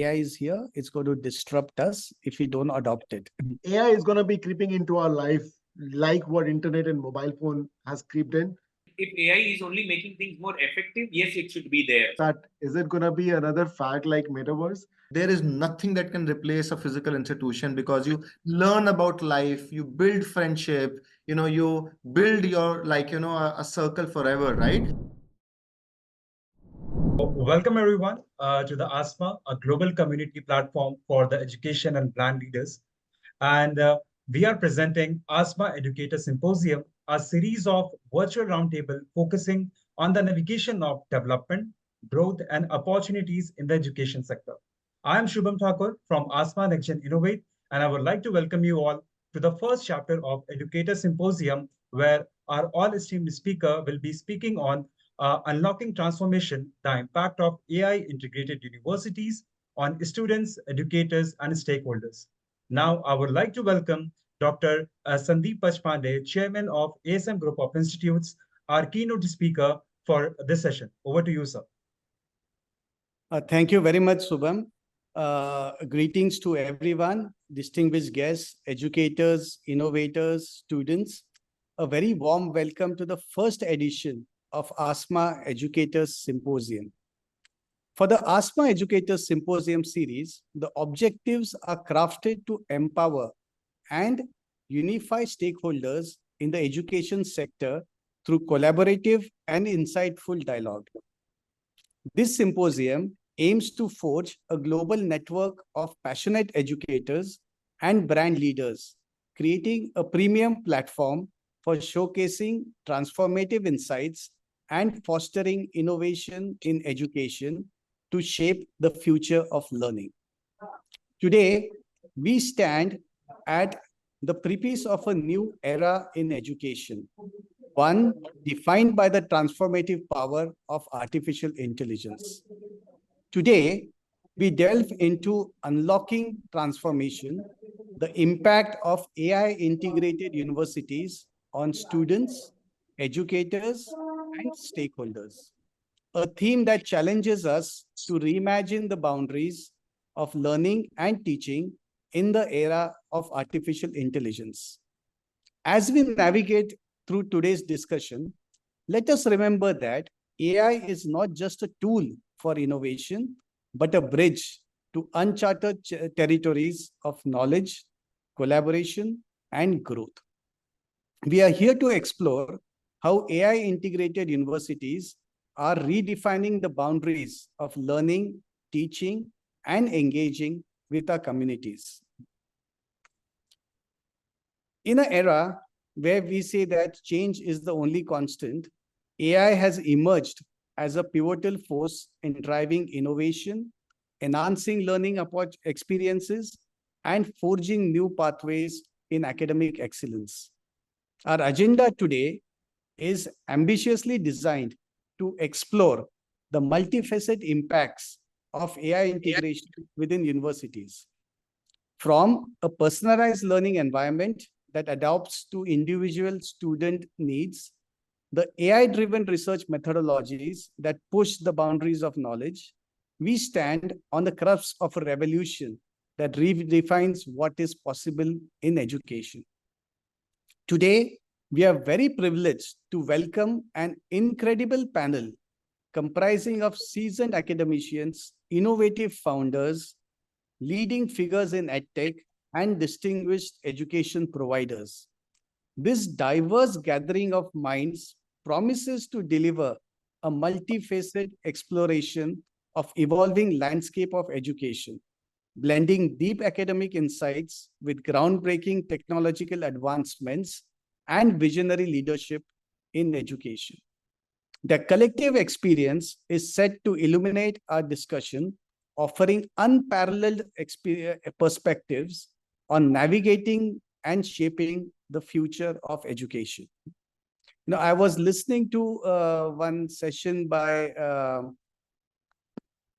AI is here. It's going to disrupt us if we don't adopt it. AI is going to be creeping into our life like what internet and mobile phone has creeped in. If AI is only making things more effective, yes, it should be there. But is it going to be another fad like metaverse? There is nothing that can replace a physical institution, because you learn about life, you build friendship, you build your a circle forever, right? Welcome everyone to the ASMA, a global community platform for the education and brand leaders. And we are presenting ASMA Educator Symposium, a series of virtual roundtable focusing on the navigation of development, growth, and opportunities in the education sector. I am Shubham Thakur from ASMA NextGen Innovate, and I would like to welcome you all to the first chapter of Educator Symposium, where our all-esteemed speaker will be speaking on unlocking transformation, the impact of AI-integrated universities on students, educators, and stakeholders. Now, I would like to welcome Dr. Sandeep Pachpande, Chairman of ASM Group of Institutes, our keynote speaker for this session. Over to you, sir. Thank you very much, Subham. Greetings to everyone, distinguished guests, educators, innovators, students. A very warm welcome to the first edition of ASMA Educators Symposium. For the ASMA Educators Symposium series, the objectives are crafted to empower and unify stakeholders in the education sector through collaborative and insightful dialogue. This symposium aims to forge a global network of passionate educators and brand leaders, creating a premium platform for showcasing transformative insights and fostering innovation in education to shape the future of learning. Today, we stand at the precipice of a new era in education, one defined by the transformative power of artificial intelligence. Today, we delve into unlocking transformation, the impact of AI-integrated universities on students, educators, and stakeholders. A theme that challenges us to reimagine the boundaries of learning and teaching in the era of artificial intelligence. As we navigate through today's discussion, let us remember that AI is not just a tool for innovation, but a bridge to uncharted territories of knowledge, collaboration, and growth. We are here to explore how AI-integrated universities are redefining the boundaries of learning, teaching, and engaging with our communities. In an era where we say that change is the only constant, AI has emerged as a pivotal force in driving innovation, enhancing learning experiences, and forging new pathways in academic excellence. Our agenda today is ambitiously designed to explore the multifaceted impacts of AI integration within universities. From a personalized learning environment that adapts to individual student needs, the AI-driven research methodologies that push the boundaries of knowledge, we stand on the cusp of a revolution that redefines what is possible in education. Today, we are very privileged to welcome an incredible panel comprising of seasoned academicians, innovative founders, leading figures in EdTech, and distinguished education providers. This diverse gathering of minds promises to deliver a multifaceted exploration of evolving landscape of education, blending deep academic insights with groundbreaking technological advancements and visionary leadership in education. The collective experience is set to illuminate our discussion, offering unparalleled perspectives on navigating and shaping the future of education. I was listening to one session by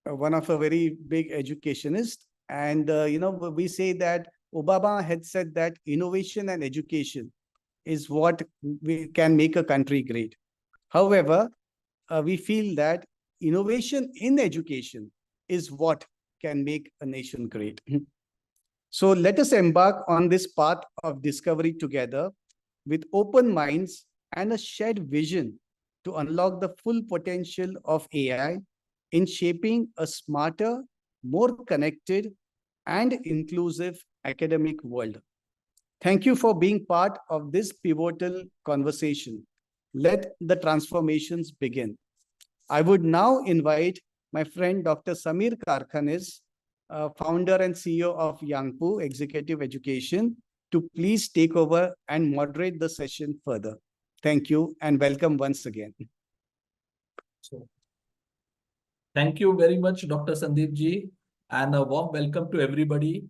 one of a very big educationist, and we say that Obama had said that innovation and education is what we can make a country great. However, we feel that innovation in education is what can make a nation great. So let us embark on this path of discovery together with open minds and a shared vision to unlock the full potential of AI in shaping a smarter, more connected, and inclusive academic world. Thank you for being part of this pivotal conversation. Let the transformations begin. I would now invite my friend Dr. Samir Karkhanis, founder and CEO of Yangpu Executive Education, to please take over and moderate the session further. Thank you and welcome once again. So, thank you very much, Dr. Sandeep ji, and a warm welcome to everybody.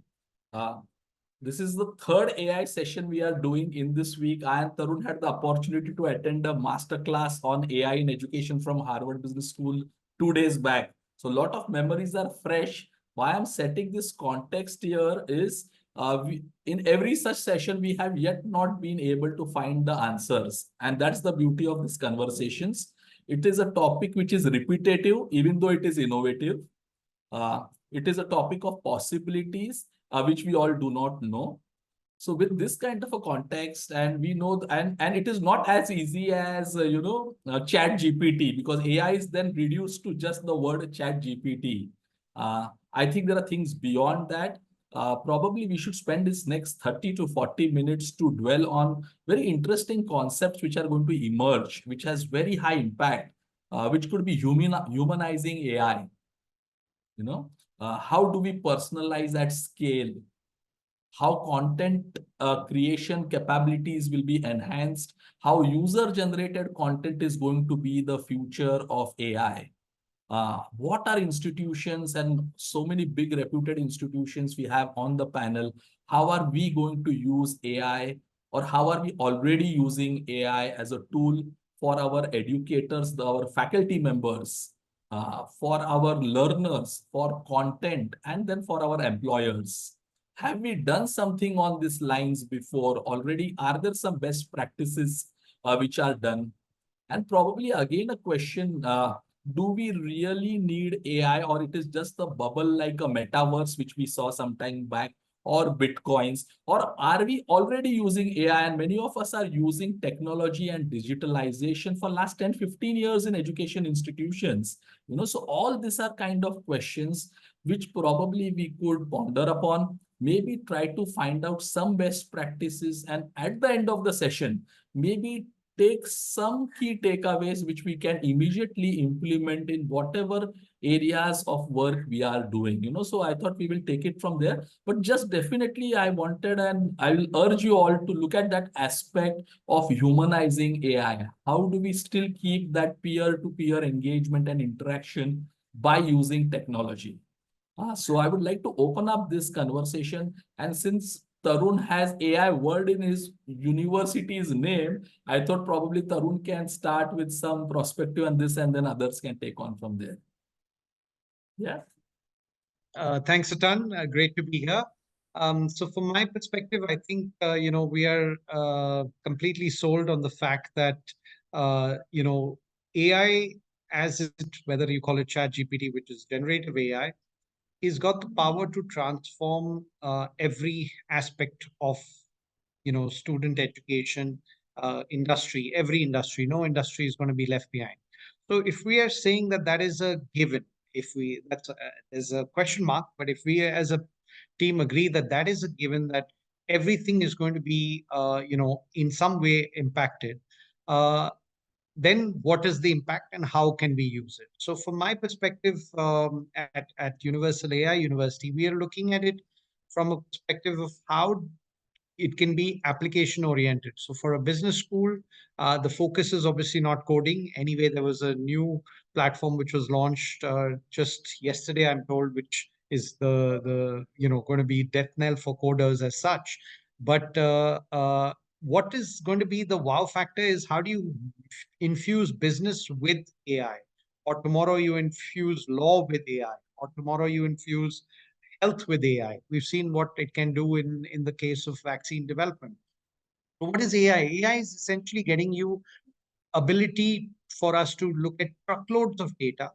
This is the third AI session we are doing in this week. I and Tarun had the opportunity to attend a masterclass on AI in education from Harvard Business School 2 days back. So a lot of memories are fresh. Why I'm setting this context here is in every such session, we have yet not been able to find the answers. And that's the beauty of these conversations. It is a topic which is repetitive, even though it is innovative. It is a topic of possibilities, which we all do not know. So with this kind of a context, and we know, and it is not as easy as, chat GPT, because AI is then reduced to just the word chat GPT. I think there are things beyond that. Probably we should spend this next 30 to 40 minutes to dwell on very interesting concepts which are going to emerge, which has very high impact, which could be humanizing AI. How do we personalize at scale? How content creation capabilities will be enhanced? How user-generated content is going to be the future of AI? What are institutions, and so many big reputed institutions we have on the panel? How are we going to use AI, or how are we already using AI as a tool for our educators, our faculty members, for our learners, for content, and then for our employers? Have we done something on these lines before already? Are there some best practices which are done? And probably again a question, do we really need AI, or it is just a bubble like a metaverse, which we saw some time back, or Bitcoins? Or are we already using AI, and many of us are using technology and digitalization for last 10, 15 years in education institutions? So all these are kind of questions which probably we could ponder upon, maybe try to find out some best practices, and at the end of the session, maybe take some key takeaways which we can immediately implement in whatever areas of work we are doing. So I thought we will take it from there. But just definitely I wanted, and I will urge you all to look at that aspect of humanizing AI. How do we still keep that peer-to-peer engagement and interaction by using technology? So I would like to open up this conversation. And since Tarun has AI word in his university's name, I thought probably Tarun can start with some perspective on this, and then others can take on from there. Yeah. Thanks a ton. Great to be here. So from my perspective, I think, we are completely sold on the fact that, AI, as it, whether you call it chat GPT, which is generative AI, is got the power to transform every aspect of student education, industry, every industry. No industry is going to be left behind. So if we are saying that that is a given, if we there's a question mark, but if we as a team agree that that is a given, that everything is going to be in some way impacted, then what is the impact and how can we use it? So from my perspective, at Universal AI University, we are looking at it from a perspective of how it can be application oriented. So for a business school, the focus is obviously not coding. Anyway, there was a new platform which was launched just yesterday, I'm told, which is the going to be death knell for coders as such. But what is going to be the wow factor is, how do you infuse business with AI? Or tomorrow you infuse law with AI, or tomorrow you infuse health with AI. We've seen what it can do in the case of vaccine development. So what is AI? AI is essentially getting you ability for us to look at truckloads of data,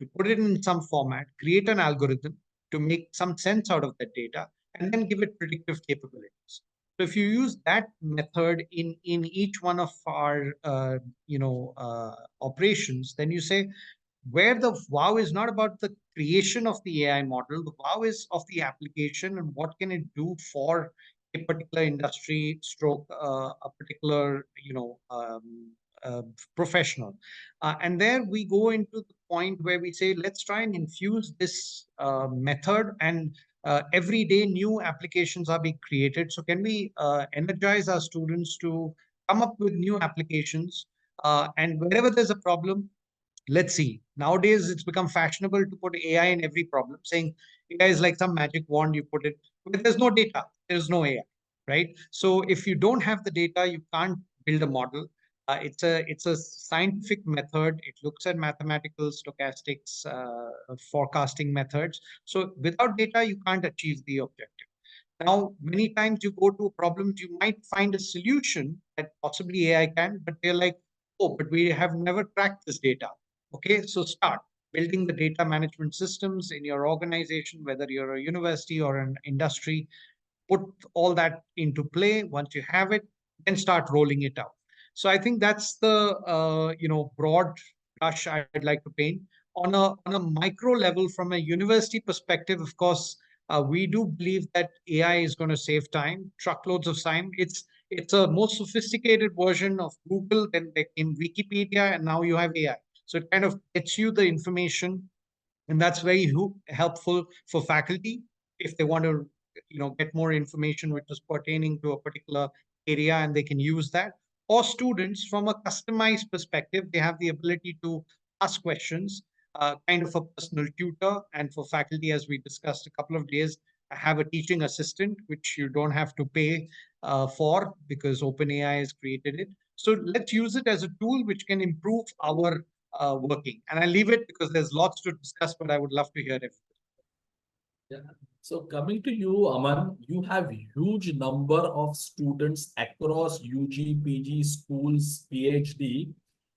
to put it in some format, create an algorithm to make some sense out of that data, and then give it predictive capabilities. So if you use that method in each one of our operations, then you say where the wow is not about the creation of the AI model, the wow is of the application and what can it do for a particular industry stroke a particular professional. And there we go into the point where we say, let's try and infuse this method, and every day new applications are being created. So can we energize our students to come up with new applications? And wherever there's a problem, let's see. Nowadays, it's become fashionable to put AI in every problem, saying AI is like some magic wand, you put it, but there's no data, there's no AI, right? So if you don't have the data, you can't build a model. It's a scientific method. It looks at mathematical, stochastics, forecasting methods. So without data, you can't achieve the objective. Now, many times you go to problems, you might find a solution that possibly AI can, but they're like, oh, but we have never cracked this data. Okay, so start building the data management systems in your organization, whether you're a university or an industry. Put all that into play. Once you have it, then start rolling it out. So I think that's the broad brush I'd like to paint. On a micro level, from a university perspective, of course, we do believe that AI is going to save time, truckloads of time. It's a more sophisticated version of Google than in Wikipedia, and now you have AI. So it kind of gets you the information, and that's very helpful for faculty if they want to get more information which is pertaining to a particular area, and they can use that. Or students, from a customized perspective, they have the ability to ask questions, kind of a personal tutor. And for faculty, as we discussed a couple of days, have a teaching assistant which you don't have to pay for, because OpenAI has created it. So let's use it as a tool which can improve our working. And I leave it because there's lots to discuss, but I would love to hear it. Yeah. So coming to you, Aman, you have huge number of students across UG, PG schools, PhD.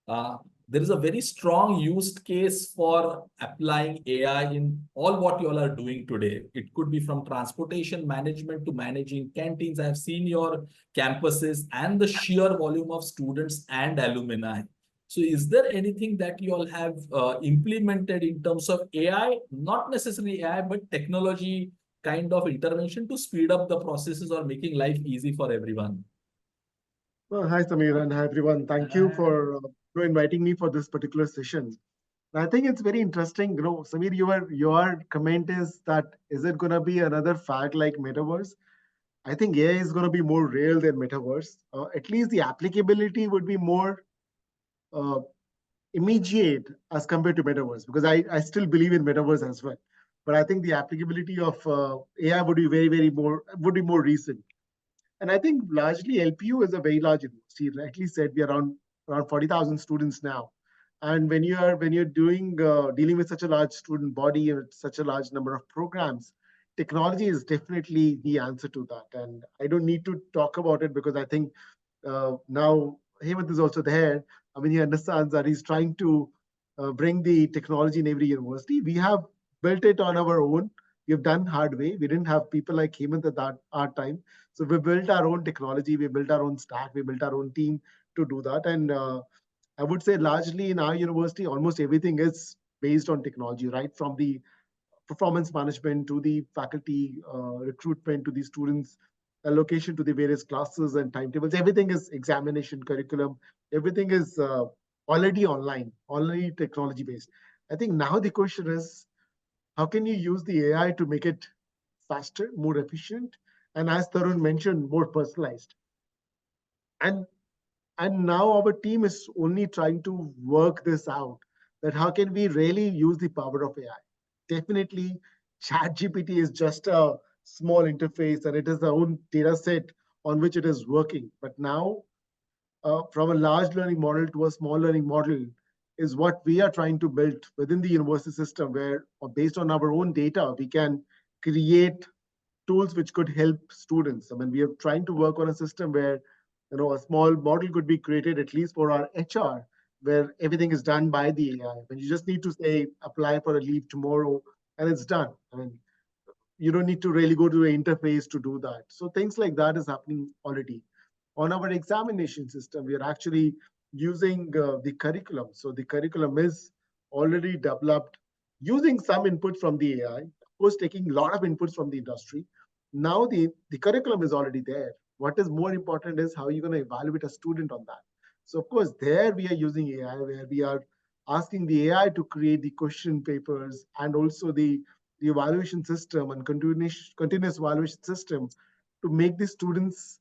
There is a very strong use case for applying AI in all what you all are doing today. It could be from transportation management to managing canteens. I've seen your campuses and the sheer volume of students and alumni. So is there anything that you all have implemented in terms of AI, not necessarily AI, but technology kind of intervention to speed up the processes or making life easy for everyone? Well, hi, Samir, and hi, everyone. Thank you for inviting me for this particular session. I think it's very interesting. Samir, your comment is that, is it going to be another fad like metaverse? I think AI is going to be more real than metaverse. At least the applicability would be more immediate as compared to metaverse, because I still believe in metaverse as well. But I think the applicability of AI would be would be more recent. And I think largely LPU is a very large university. Rightly said, we are around 40,000 students now. And when you're doing dealing with such a large student body and such a large number of programs, technology is definitely the answer to that. And I don't need to talk about it, because I think now Hemant is also there. I mean, he understands that he's trying to bring the technology in every university. We have built it on our own. We have done hard way. We didn't have people like Hemant at our time. So we built our own technology. We built our own stack. We built our own team to do that. And I would say largely in our university, almost everything is based on technology, right? From the performance management to the faculty recruitment to the students allocation to the various classes and timetables. Everything is examination curriculum. Everything is already online, already technology based. I think now the question is, how can you use the AI to make it faster, more efficient, and as Tarun mentioned, more personalized? And now our team is only trying to work this out, that how can we really use the power of AI? Definitely, ChatGPT is just a small interface, and it is the own data set on which it is working. But now, from a large learning model to a small learning model is what we are trying to build within the university system, where based on our own data, we can create tools which could help students. I mean, we are trying to work on a system where a small model could be created at least for our HR, where everything is done by the AI, when you just need to say, apply for a leave tomorrow, and it's done. I mean, you don't need to really go to an interface to do that. So things like that is happening already. On our examination system, we are actually using the curriculum. So the curriculum is already developed using some input from the AI, of course, taking a lot of inputs from the industry. Now the curriculum is already there. What is more important is how you're going to evaluate a student on that. So of course, there we are using AI, where we are asking the AI to create the question papers and also the evaluation system and continuous evaluation system to make the students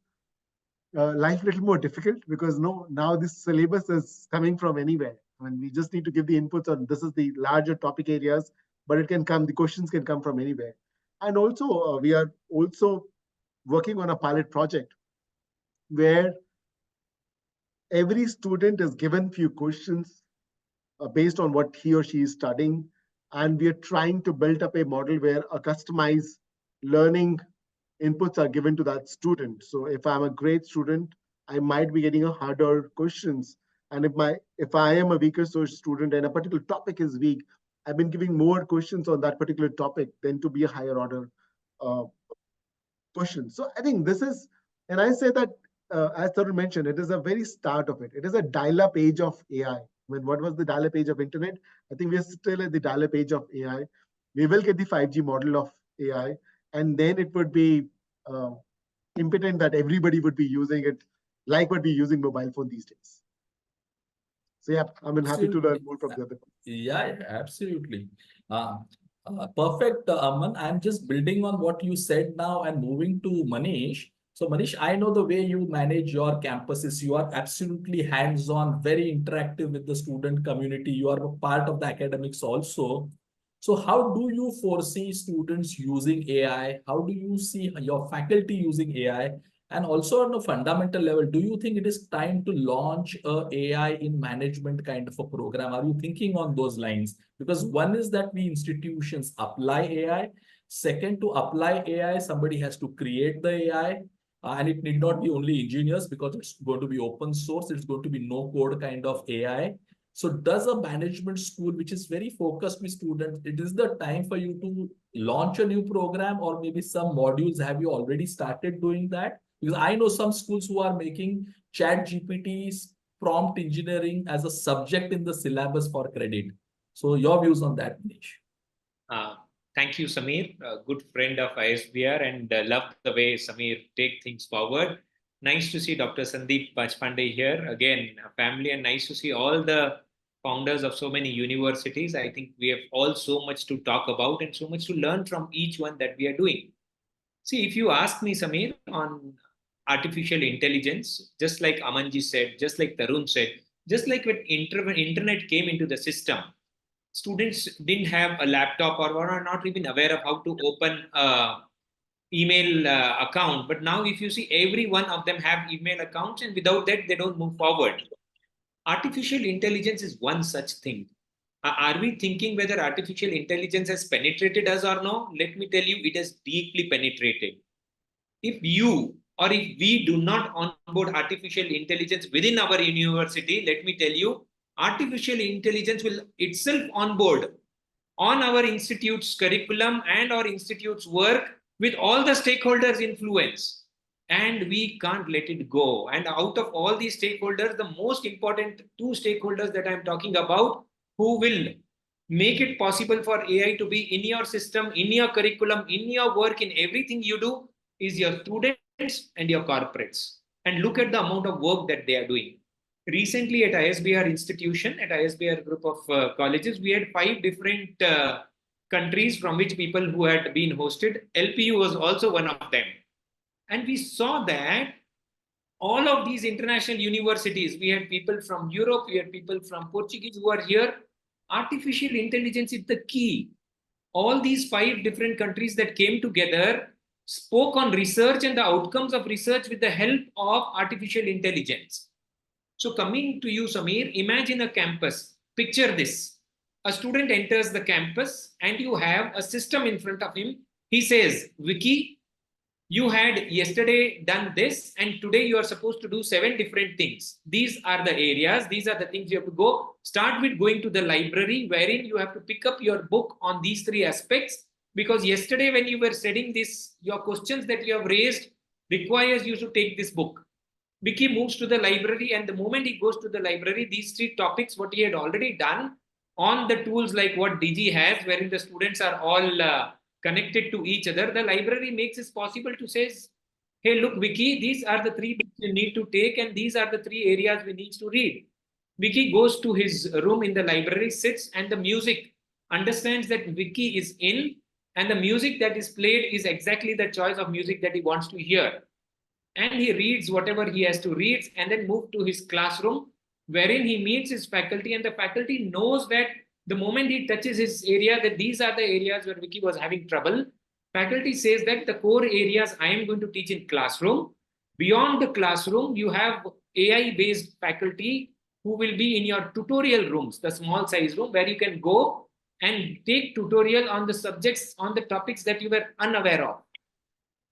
life a little more difficult, because now this syllabus is coming from anywhere. I mean, we just need to give the inputs on this is the larger topic areas, but the questions can come from anywhere. And also, we are also working on a pilot project where every student is given few questions based on what he or she is studying. And we are trying to build up a model where a customized learning inputs are given to that student. So if I'm a great student, I might be getting a harder questions. And if I am a weaker student and a particular topic is weak, I've been giving more questions on that particular topic than to be a higher order uh, question. So I think this is, and I say that as Tarun mentioned, it is a very start of it. It is a dial-up age of AI. When what was the dial-up age of internet? I think we are still at the dial-up age of AI. We will get the 5G model of AI, and then it would be impotent that everybody would be using it like what we're using mobile phone these days. So yeah, I'm happy to learn more from the other. Yeah, absolutely. Perfect, Aman. I'm just building on what you said now and moving to Manish. So Manish, I know the way you manage your campuses. You are absolutely hands-on, very interactive with the student community. You are a part of the academics also. So how do you foresee students using AI? How do you see your faculty using AI? And also on a fundamental level, do you think it is time to launch a AI in management kind of a program? Are you thinking on those lines? Because one is that we institutions apply AI. Second, to apply AI, somebody has to create the AI. And it need not be only engineers, because it's going to be open source. It's going to be no code kind of AI. So does a management school, which is very focused with students, it is the time for you to launch a new program, or maybe some modules? Have you already started doing that? Because I know some schools who are making chat GPTs, prompt engineering as a subject in the syllabus for credit. So your views on that, Manish? Thank you, Samir, a good friend of ISBR, and love the way Samir take things forward. Nice to see Dr. Sandeep Bajpande here. Again, a family, and nice to see all the founders of so many universities. I think we have all so much to talk about and so much to learn from each one that we are doing. See, if you ask me, Samir, on artificial intelligence, just like Amanji said, just like Tarun said, just like when internet came into the system, students didn't have a laptop or were not even aware of how to open a email account. But now if you see, every one of them have email accounts, and without that, they don't move forward. Artificial intelligence is one such thing. Are we thinking whether artificial intelligence has penetrated us or no? Let me tell you, it has deeply penetrated. If you or if we do not onboard artificial intelligence within our university, let me tell you, artificial intelligence will itself onboard on our institute's curriculum and our institute's work with all the stakeholders' influence. And we can't let it go. And out of all these stakeholders, the most important two stakeholders that I'm talking about, who will make it possible for AI to be in your system, in your curriculum, in your work, in everything you do, is your students and your corporates. And look at the amount of work that they are doing. Recently at ISBR institution, at ISBR group of colleges, we had 5 different countries from which people who had been hosted. LPU was also one of them. And we saw that all of these international universities, we had people from Europe, we had people from Portuguese who are here. Artificial intelligence is the key. All these 5 different countries that came together spoke on research and the outcomes of research with the help of artificial intelligence. So coming to you, Samir, imagine a campus. Picture this. A student enters the campus and you have a system in front of him. He says, Wiki, You had yesterday done this, and today you are supposed to do 7 different things. These are the areas, these are the things you have to go. Start with going to the library, wherein you have to pick up your book on these 3 aspects. Because yesterday, when you were studying this, your questions that you have raised requires you to take this book. Vicky moves to the library, and the moment he goes to the library, these 3 topics, what he had already done on the tools like what DG has, wherein the students are all connected to each other, the library makes it possible to say, hey, look, Vicky, these are the 3 books you need to take, and these are the 3 areas we need to read. Vicky goes to his room in the library, sits, and the music understands that Vicky is in, and the music that is played is exactly the choice of music that he wants to hear. And he reads whatever he has to read, and then move to his classroom, wherein he meets his faculty, and the faculty knows that the moment he touches his area, that these are the areas where Vicky was having trouble. Faculty says that the core areas I am going to teach in classroom. Beyond the classroom, you have AI-based faculty who will be in your tutorial rooms, the small size room, where you can go and take tutorial on the subjects, on the topics that you were unaware of.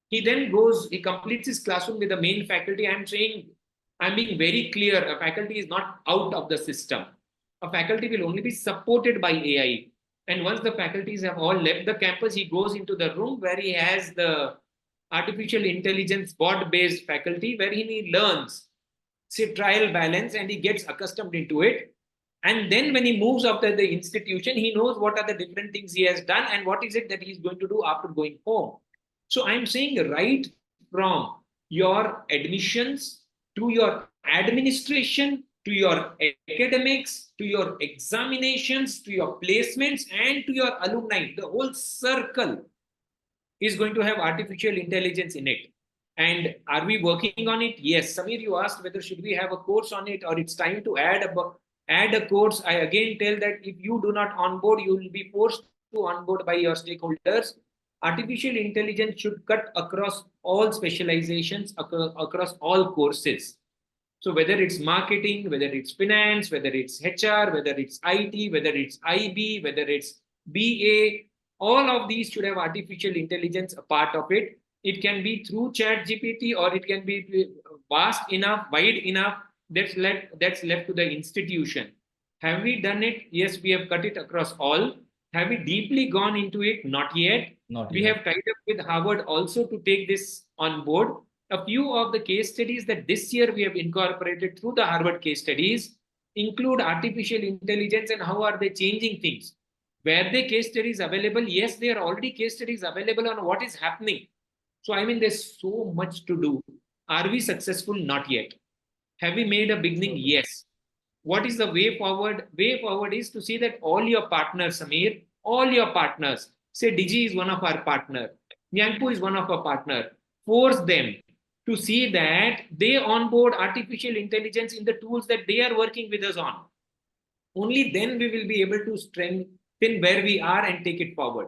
He then goes, he completes his classroom with the main faculty. I'm saying, I'm being very clear, a faculty is not out of the system. A faculty will only be supported by AI. And once the faculties have all left the campus, he goes into the room where he has the artificial intelligence bot-based faculty, where he learns, say, trial balance, and he gets accustomed into it. And then when he moves after the institution, he knows what are the different things he has done and what is it that he's going to do after going home. So I'm saying right from your admissions to your administration, to your academics, to your examinations, to your placements, and to your alumni, the whole circle is going to have artificial intelligence in it. And are we working on it? Yes. Samir, you asked whether should we have a course on it or it's time to add a course. I again tell that if you do not onboard, you will be forced to onboard by your stakeholders. Artificial intelligence should cut across all specializations, across all courses. So whether it's marketing, whether it's finance, whether it's HR, whether it's IT, whether it's IB, whether it's BA, all of these should have artificial intelligence a part of it. It can be through chat GPT, or it can be vast enough, wide enough, that's left to the institution. Have we done it? Yes, we have cut it across all. Have we deeply gone into it? Not yet. We have tied up with Harvard also to take this on board. A few of the case studies that this year we have incorporated through the Harvard case studies include artificial intelligence and how are they changing things. Were they case studies available? Yes, there are already case studies available on what is happening. So, I mean, there's so much to do. Are we successful? Not yet. Have we made a beginning? Yes. What is the way forward? Way forward is to see that all your partners, Samir, all your partners, say Digi is one of our partner, Nyangpo is one of our partner, force them to see that they onboard artificial intelligence in the tools that they are working with us on. Only then we will be able to strengthen where we are and take it forward.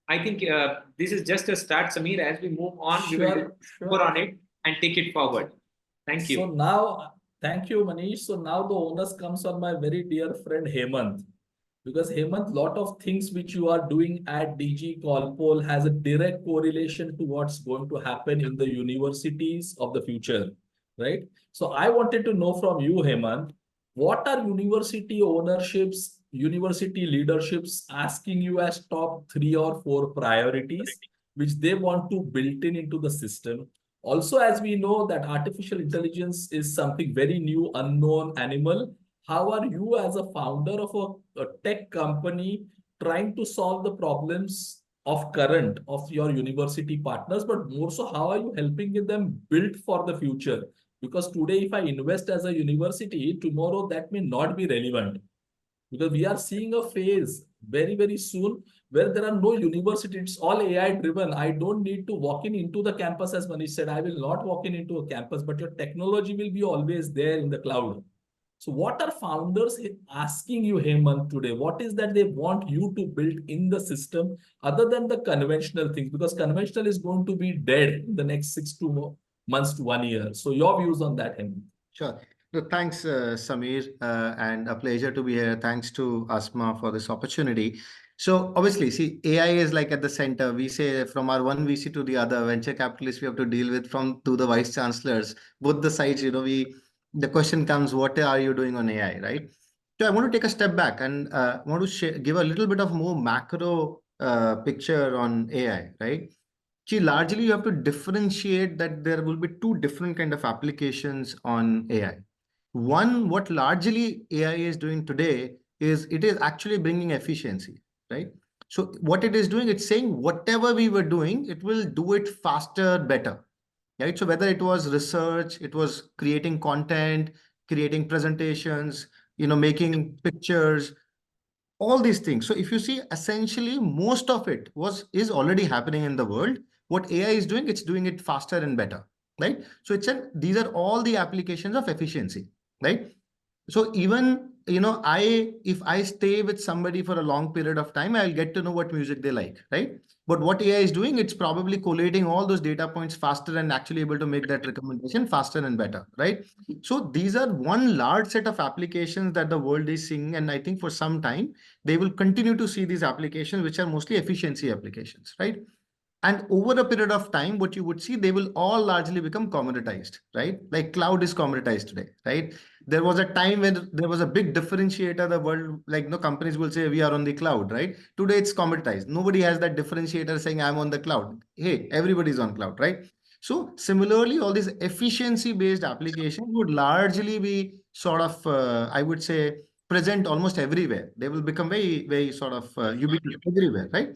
I think this is just a start, Samir. As we move on, we will do more on it and take it forward. Thank you. So now, thank you, Manish. So now the onus comes on my very dear friend Hemant. Because Hemant, lot of things which you are doing at DG Colpol has a direct correlation to what's going to happen in the universities of the future, right? So I wanted to know from you, Hemant, what are university ownerships, university leaderships asking you as top 3 or 4 priorities, which they want to build into the system? Also, as we know that artificial intelligence is something very new, unknown animal. How are you as a founder of a tech company trying to solve the problems of current of your university partners, but more so, how are you helping them build for the future? Because today, if I invest as a university, tomorrow that may not be relevant. Because we are seeing a phase very, very soon where there are no universities, it's all AI driven. I don't need to walk into the campus, as Manish said. I will not walk into a campus, but your technology will be always there in the cloud. So what are founders asking you, Hemant, today? What is that they want you to build in the system other than the conventional things? Because conventional is going to be dead in the next 6 months to 1 year. So your views on that, Hemant? Sure. No, thanks, Samir, and a pleasure to be here. Thanks to ASMA for this opportunity. So obviously, see, AI is like at the center. We say from our one VC to the other, venture capitalists we have to deal with, from to the vice chancellors, both the sides, the question comes, what are you doing on AI, right? So I want to take a step back and want to give a little bit of more macro picture on AI, right? See, largely you have to differentiate that there will be two different kind of applications on AI. One, what largely AI is doing today is it is actually bringing efficiency, right? So what it is doing, it's saying whatever we were doing, it will do it faster, better, right? So whether it was research, it was creating content, creating presentations, making pictures, all these things. So if you see, essentially most of it is already happening in the world. What AI is doing, it's doing it faster and better, right? So these are all the applications of efficiency, right? So even, if I stay with somebody for a long period of time, I'll get to know what music they like, right? But what AI is doing, it's probably collating all those data points faster and actually able to make that recommendation faster and better, right? So these are one large set of applications that the world is seeing. And I think for some time, they will continue to see these applications, which are mostly efficiency applications, right? And over a period of time, what you would see, they will all largely become commoditized, right? Like cloud is commoditized today, right? There was a time when there was a big differentiator. The world, like, no, companies will say we are on the cloud, right? Today it's commoditized. Nobody has that differentiator saying I'm on the cloud. Hey, everybody's on cloud, right? So similarly, all these efficiency-based applications would largely be sort of, I would say, present almost everywhere. They will become very, very sort of ubiquitous everywhere, right?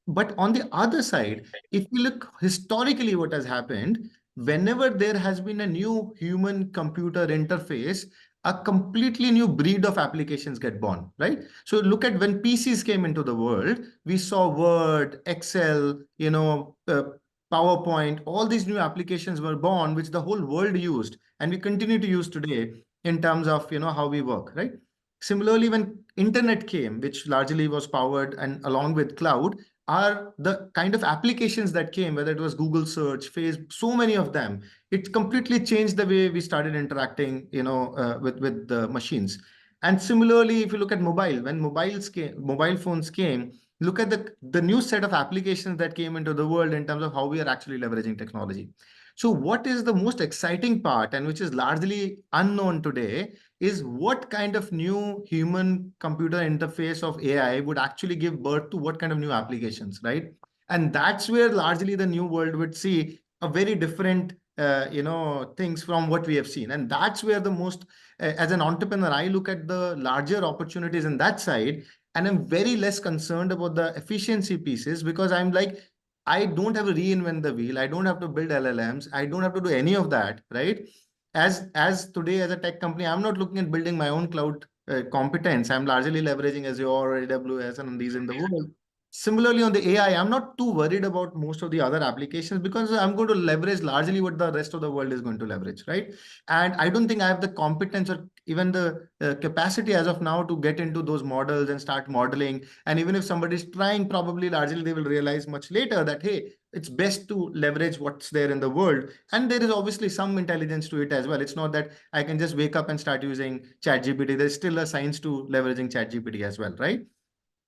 But on the other side, if you look historically, what has happened, whenever there has been a new human computer interface, a completely new breed of applications get born, right? So look at when PCs came into the world, we saw Word, Excel, PowerPoint, all these new applications were born, which the whole world used, and we continue to use today in terms of, how we work, right? Similarly, when internet came, which largely was powered and along with cloud, are the kind of applications that came, whether it was Google search, Facebook, so many of them, it completely changed the way we started interacting, with the machines. And similarly, if you look at mobile, when mobile phones came, look at the new set of applications that came into the world in terms of how we are actually leveraging technology. So what is the most exciting part, and which is largely unknown today, is what kind of new human computer interface of AI would actually give birth to what kind of new applications, right? And that's where largely the new world would see a very different, things from what we have seen. And that's where the most, as an entrepreneur, I look at the larger opportunities in that side, and I'm very less concerned about the efficiency pieces, because I'm like, I don't have to reinvent the wheel. I don't have to build LLMs. I don't have to do any of that, right? As today, as a tech company, I'm not looking at building my own cloud competence. I'm largely leveraging Azure or AWS and these in the world. Similarly, on the AI, I'm not too worried about most of the other applications, because I'm going to leverage largely what the rest of the world is going to leverage, right? And I don't think I have the competence or even the capacity as of now to get into those models and start modeling. And even if somebody's trying, probably largely they will realize much later that, hey, it's best to leverage what's there in the world. And there is obviously some intelligence to it as well. It's not that I can just wake up and start using ChatGPT. There's still a science to leveraging ChatGPT as well, right?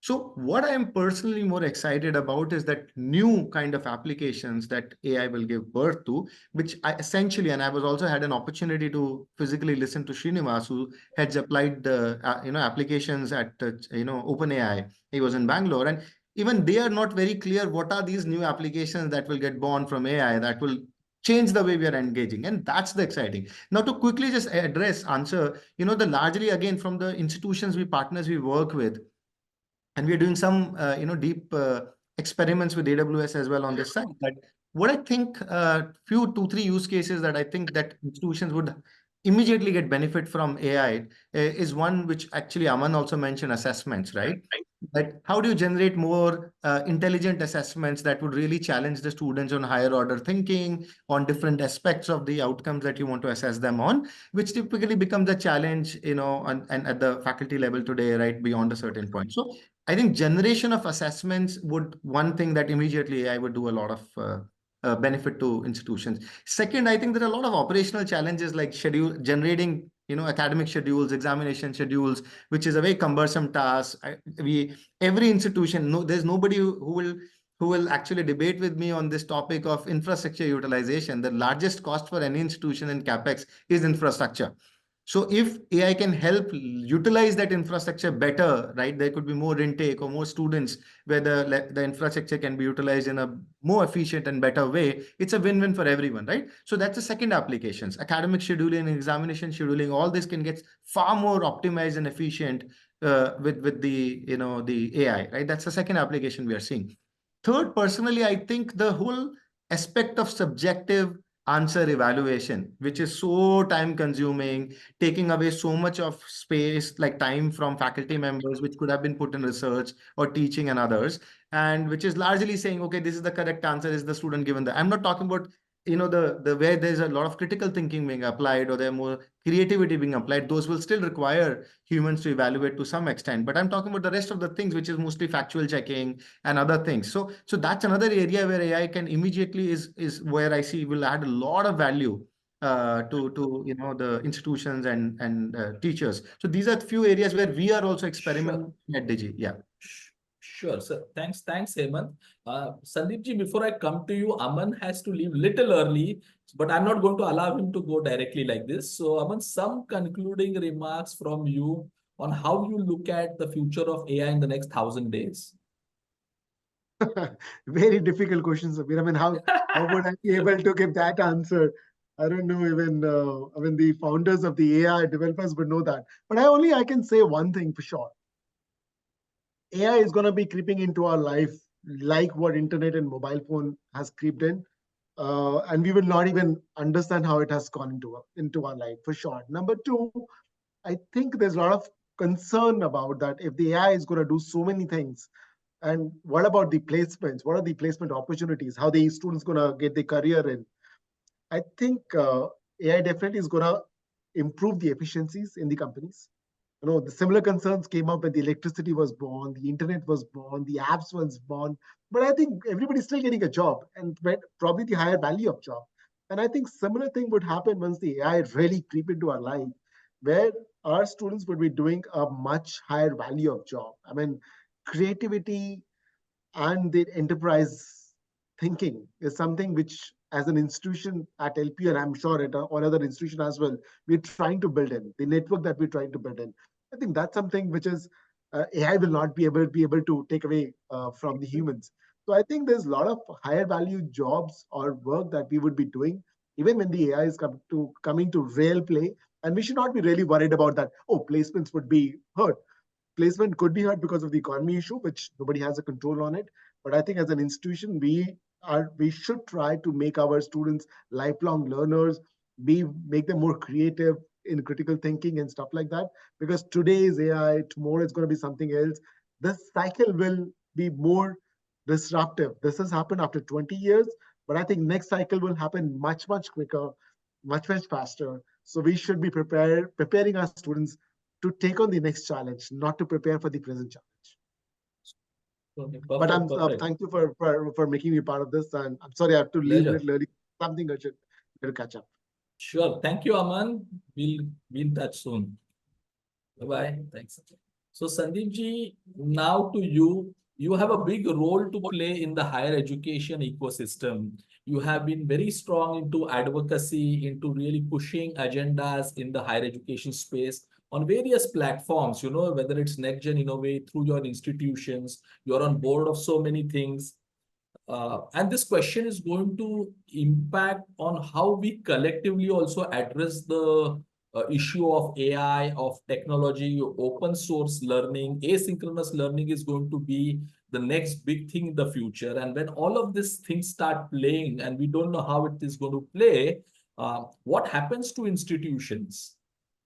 So what I am personally more excited about is that new kind of applications that AI will give birth to, which I essentially, and I was also had an opportunity to physically listen to Srinivas, who has applied the applications at OpenAI. He was in Bangalore, and even they are not very clear what are these new applications that will get born from AI that will change the way we are engaging. And that's the exciting. Now, to quickly just answer, the largely again from the institutions partners we work with, and we're doing some deep experiments with AWS as well on this side. But what I think, few 2-3 use cases that I think that institutions would immediately get benefit from AI is one which actually Aman also mentioned, assessments, right? That how do you generate more intelligent assessments that would really challenge the students on higher order thinking, on different aspects of the outcomes that you want to assess them on, which typically becomes a challenge, and at the faculty level today, right, beyond a certain point. So I think generation of assessments would one thing that immediately I would do a lot of benefit to institutions. Second, I think there are a lot of operational challenges like generating academic schedules, examination schedules, which is a very cumbersome task. Every institution, no, there's nobody who will actually debate with me on this topic of infrastructure utilization. The largest cost for any institution in CapEx is infrastructure. So if AI can help utilize that infrastructure better, right, there could be more intake or more students where the infrastructure can be utilized in a more efficient and better way. It's a win-win for everyone, right? So that's the second applications. Academic scheduling, examination scheduling, all this can get far more optimized and efficient with the the AI, right? That's the second application we are seeing. Third, personally, I think the whole aspect of subjective answer evaluation, which is so time consuming, taking away so much of space, like time from faculty members, which could have been put in research or teaching and others, and which is largely saying, okay, this is the correct answer, is the student given that. I'm not talking about the where there's a lot of critical thinking being applied or there more creativity being applied. Those will still require humans to evaluate to some extent, but I'm talking about the rest of the things, which is mostly factual checking and other things. So that's another area where AI can immediately is where I see will add a lot of value to the institutions and teachers. So these are few areas where we are also experimenting at Digi. Yeah. Sure, sir. Thanks, Hemant. Sandeep ji, before I come to you, Aman has to leave little early, but I'm not going to allow him to go directly like this. So, Aman, some concluding remarks from you on how you look at the future of AI in the next 1,000 days. Very difficult questions, Samir. I mean, how would I be able to give that answer? I don't know even, I mean, the founders of the AI developers would know that. But I can say one thing for sure. AI is going to be creeping into our life like what internet and mobile phone has creeped in. And we will not even understand how it has gone into our life, for sure. Number two, I think there's a lot of concern about that. If the AI is going to do so many things, and what about the placements? What are the placement opportunities? How the students going to get their career in? I think AI definitely is going to improve the efficiencies in the companies. The similar concerns came up when the electricity was born, the internet was born, the apps was born. But I think everybody's still getting a job and probably the higher value of job. And I think similar thing would happen once the AI really creep into our life, where our students would be doing a much higher value of job. I mean, creativity and the enterprise thinking is something which, as an institution at LP, and I'm sure at all other institution as well, we're trying to build in the network that we're trying to build in. I think that's something which is AI will not be able to take away from the humans. So I think there's a lot of higher value jobs or work that we would be doing even when the AI is coming to real play. And we should not be really worried about that. Oh, placements would be hurt. Placement could be hurt because of the economy issue, which nobody has a control on it. But I think as an institution, we should try to make our students lifelong learners, make them more creative in critical thinking and stuff like that. Because today is AI, tomorrow is going to be something else. This cycle will be more disruptive. This has happened after 20 years, but I think next cycle will happen much, much quicker, much, much faster. So we should be preparing our students to take on the next challenge, not to prepare for the present challenge. Okay, But I'm perfect. thank you for making me part of this, and I'm sorry I have to leave a little early. Something urgent to catch up. Sure. Thank you, Aman. We'll be in touch soon. Bye-bye. Thanks. So Sandeep ji, now to you. You have a big role to play in the higher education ecosystem. You have been very strong into advocacy, into really pushing agendas in the higher education space on various platforms, whether it's Next Gen Innovate through your institutions, you're on board of so many things. And this question is going to impact on how we collectively also address the issue of AI, of technology, open source learning. Asynchronous learning is going to be the next big thing in the future. And when all of these things start playing and we don't know how it is going to play, what happens to institutions?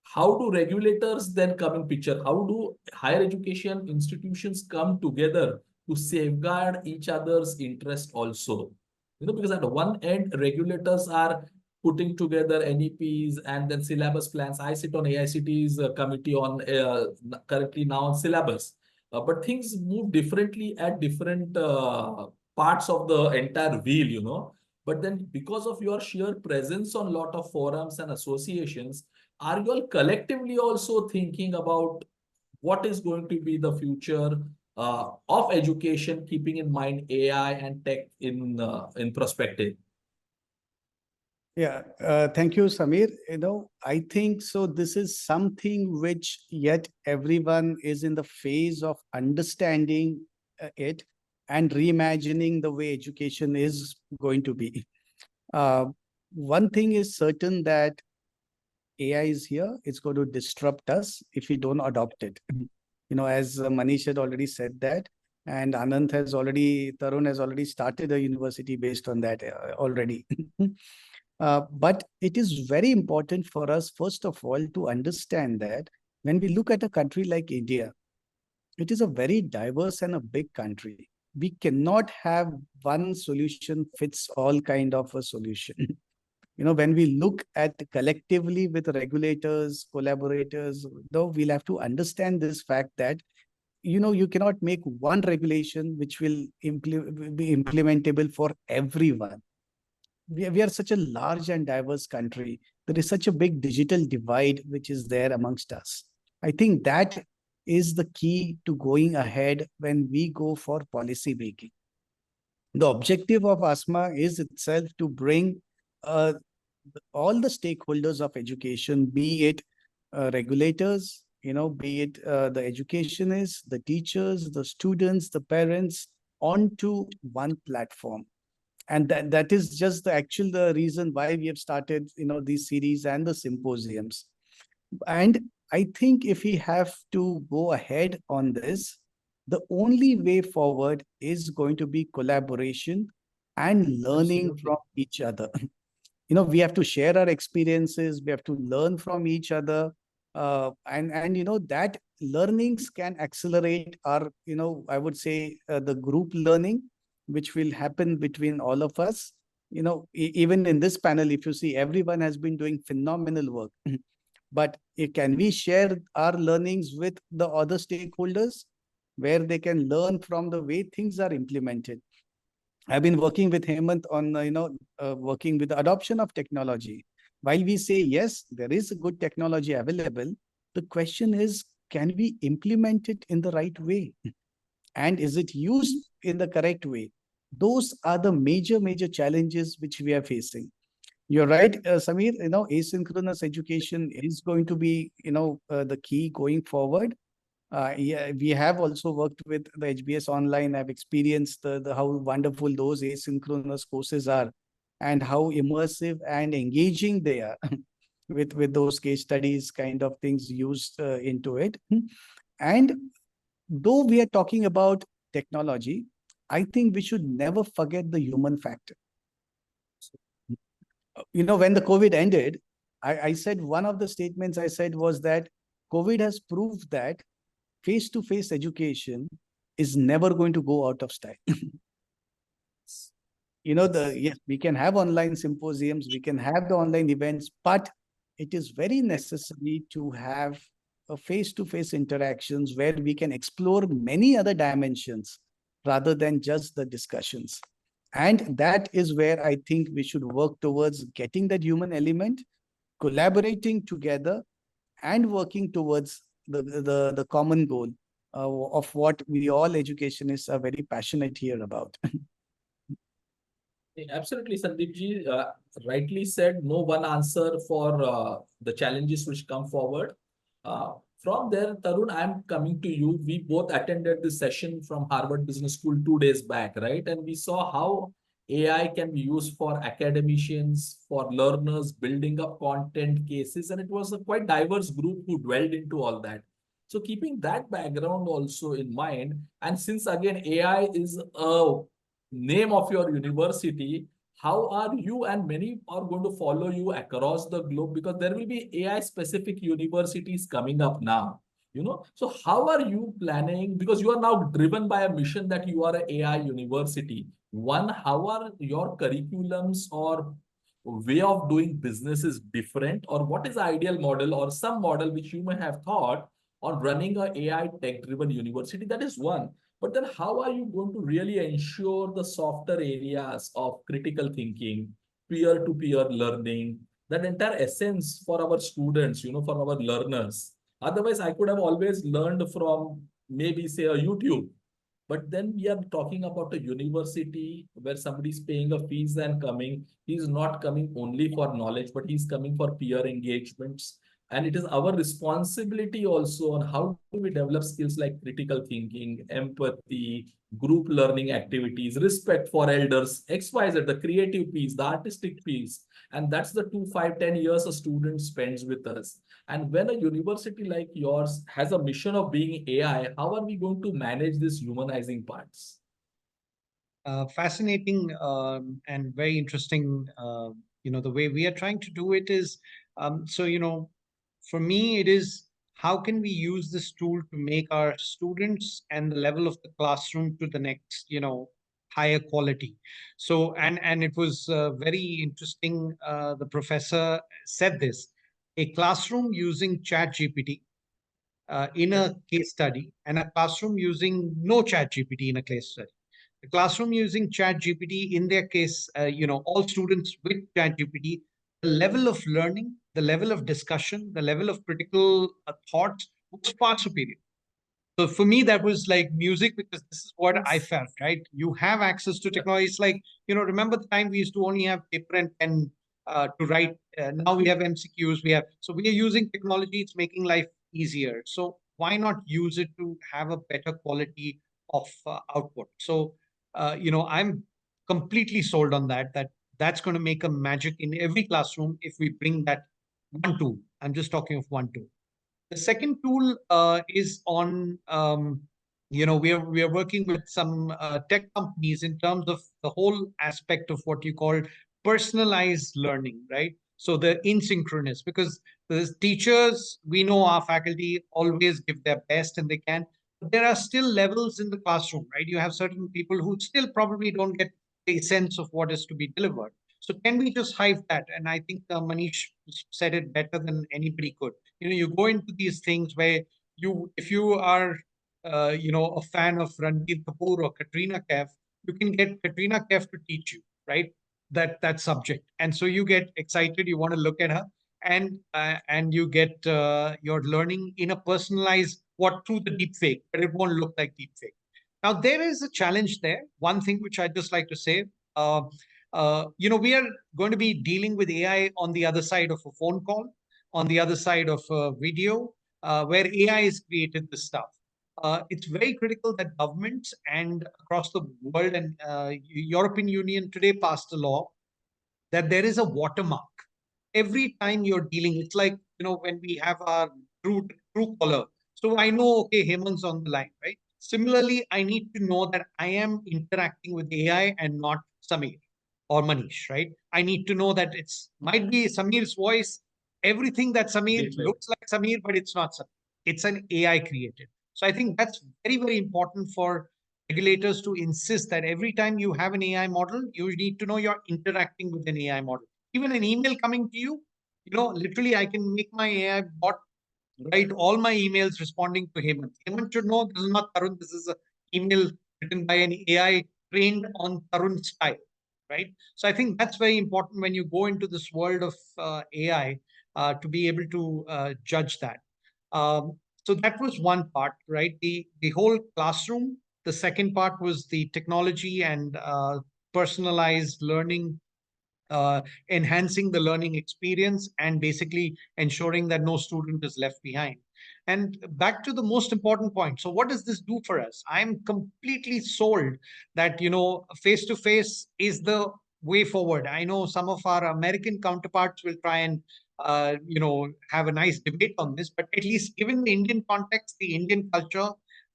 How do regulators then come in picture? How do higher education institutions come together to safeguard each other's interest also? Because at one end, regulators are putting together NEPs and then syllabus plans. I sit on AICT's committee on currently now on syllabus. But things move differently at different parts of the entire wheel, But then because of your sheer presence on a lot of forums and associations, are you all collectively also thinking about what is going to be the future of education, keeping in mind AI and tech in perspective? Yeah, thank you, Samir. I think so. This is something which yet everyone is in the phase of understanding it and reimagining the way education is going to be. One thing is certain that AI is here. It's going to disrupt us if we don't adopt it. As Manish had already said that, and Tarun has already started a university based on that already. But it is very important for us, first of all, to understand that when we look at a country like India, it is a very diverse and a big country. We cannot have one solution fits all kind of a solution. When we look at collectively with regulators, collaborators, though, we'll have to understand this fact that you cannot make one regulation which will be implementable for everyone. We are such a large and diverse country. There is such a big digital divide which is there amongst us. I think that is the key to going ahead when we go for policy making. The objective of ASMA is itself to bring all the stakeholders of education, be it regulators, be it the educationists, the teachers, the students, the parents, onto one platform. And that is just the reason why we have started, these series and the symposiums. And I think if we have to go ahead on this, the only way forward is going to be collaboration and learning from each other. We have to share our experiences, we have to learn from each other, and that learnings can accelerate our, I would say, the group learning which will happen between all of us. Even in this panel, if you see, everyone has been doing phenomenal work. But can we share our learnings with the other stakeholders where they can learn from the way things are implemented? I've been working with Hemant on, working with the adoption of technology. While we say, yes, there is a good technology available, the question is, can we implement it in the right way? And is it used in the correct way? Those are the major challenges which we are facing. You're right, Samir, asynchronous education is going to be, the key going forward. Yeah, we have also worked with the HBS Online. I've experienced how wonderful those asynchronous courses are and how immersive and engaging they are with those case studies kind of things used into it. And though we are talking about technology, I think we should never forget the human factor. When the COVID ended, I said one of the statements I said was that COVID has proved that face-to-face education is never going to go out of style. Yes, we can have online symposiums, we can have the online events, but it is very necessary to have a face-to-face interactions where we can explore many other dimensions rather than just the discussions. And that is where I think we should work towards getting that human element, collaborating together, and working towards the common goal of what we all educationists are very passionate here about. Absolutely, Sandeepji rightly said, no one answer for the challenges which come forward. From there, Tarun, I'm coming to you. We both attended this session from Harvard Business School 2 days back, right? And we saw how AI can be used for academicians, for learners, building up content cases. And it was a quite diverse group who dwelled into all that. So keeping that background also in mind, and since again, AI is a name of your university, how are you, and many are going to follow you across the globe, because there will be AI specific universities coming up now, so how are you planning, because you are now driven by a mission that you are an AI university. One, how are your curriculums or way of doing business is different, or what is the ideal model or some model which you may have thought on running a AI tech driven university? That is one. But then how are you going to really ensure the softer areas of critical thinking, peer-to-peer learning, that entire essence for our students, for our learners? Otherwise, I could have always learned from maybe say a YouTube. But then we are talking about a university where somebody is paying a fees and coming. He's not coming only for knowledge, but he's coming for peer engagements. And it is our responsibility also on how do we develop skills like critical thinking, empathy, group learning activities, respect for elders, XYZ, the creative piece, the artistic piece. And that's the 2, 5, 10 years a student spends with us. And when a university like yours has a mission of being AI, how are we going to manage these humanizing parts? Fascinating and very interesting. The way we are trying to do it is, for me, it is how can we use this tool to make our students and the level of the classroom to the next, higher quality. So, and it was very interesting. The professor said this: a classroom using Chat GPT in a case study, and a classroom using no Chat GPT in a case study. The classroom using Chat GPT, in their case, all students with Chat GPT, the level of learning, the level of discussion, the level of critical thought was far superior. So for me, that was like music, because this is what I felt, right? You have access to technology. It's like, remember the time we used to only have paper and pen to write. Now we have MCQs. So we are using technology. It's making life easier. So why not use it to have a better quality of output? So, I'm completely sold on that's going to make a magic in every classroom if we bring that one tool. I'm just talking of one tool. The second tool is on, we are working with some tech companies in terms of the whole aspect of what you call personalized learning, right? So the asynchronous, because the teachers, we know our faculty always give their best and they can, but there are still levels in the classroom, right? You have certain people who still probably don't get a sense of what is to be delivered. So can we just hive that? And I think Manish said it better than anybody could. You go into these things where if you are, a fan of Ranbir Kapoor or Katrina Kaif, you can get Katrina Kaif to teach you, right? That subject. And so you get excited, you want to look at her, and you get your learning in a personalized, through the deep fake, but it won't look like deep fake. Now, there is a challenge there. One thing which I'd just like to say, we are going to be dealing with AI on the other side of a phone call, on the other side of a video, where AI has created this stuff. It's very critical that governments and across the world, and European Union today passed a law that there is a watermark. Every time you're dealing, it's like, when we have our true caller. So I know, okay, Hemant's on the line, right? Similarly, I need to know that I am interacting with AI and not Samir or Manish, right? I need to know that might be Samir's voice. Everything that Samir looks like Samir, but it's not Samir. It's an AI created. So I think that's very, very important for regulators to insist that every time you have an AI model, you need to know you're interacting with an AI model. Even an email coming to you, literally I can make my AI bot write all my emails responding to Hemant. Hemant should know this is not Tarun, this is an email written by an AI trained on Tarun style, right? So I think that's very important when you go into this world of AI to be able to judge that. So that was one part, right? The whole classroom. The second part was the technology and personalized learning, enhancing the learning experience, and basically ensuring that no student is left behind. And back to the most important point. So what does this do for us? I'm completely sold that, face-to-face is the way forward. I know some of our American counterparts will try and, have a nice debate on this, but at least given the Indian context, the Indian culture,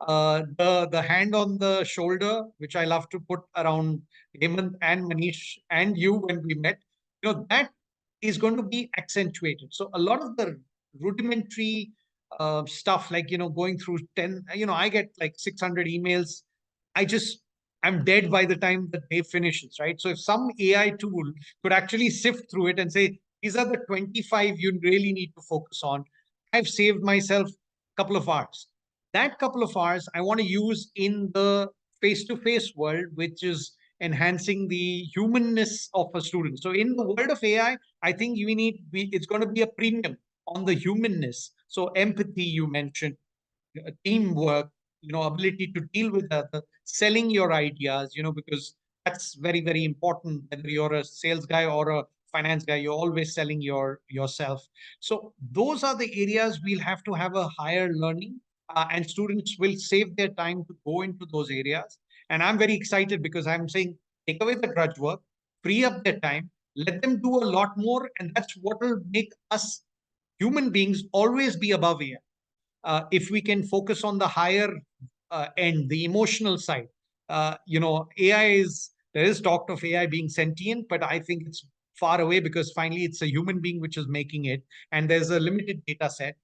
the hand on the shoulder, which I love to put around Hemant and Manish and you when we met, that is going to be accentuated. So a lot of the rudimentary stuff, like, going through 10, I get like 600 emails. I'm dead by the time the day finishes, right? So if some AI tool could actually sift through it and say, these are the 25 you really need to focus on, I've saved myself a couple of hours. that couple of hours I want to use in the face-to-face world, which is enhancing the humanness of a student. So in the world of AI, I think it's going to be a premium on the humanness. So empathy, you mentioned, teamwork, ability to deal with other, selling your ideas, because that's very, very important. Whether you're a sales guy or a finance guy, you're always selling yourself. So those are the areas we'll have to have a higher learning, and students will save their time to go into those areas. And I'm very excited because I'm saying take away the drudge work, free up their time, let them do a lot more, and that's what will make us human beings always be above AI. If we can focus on the higher end, the emotional side. There is talk of AI being sentient, but I think it's far away because finally it's a human being which is making it, and there's a limited data set.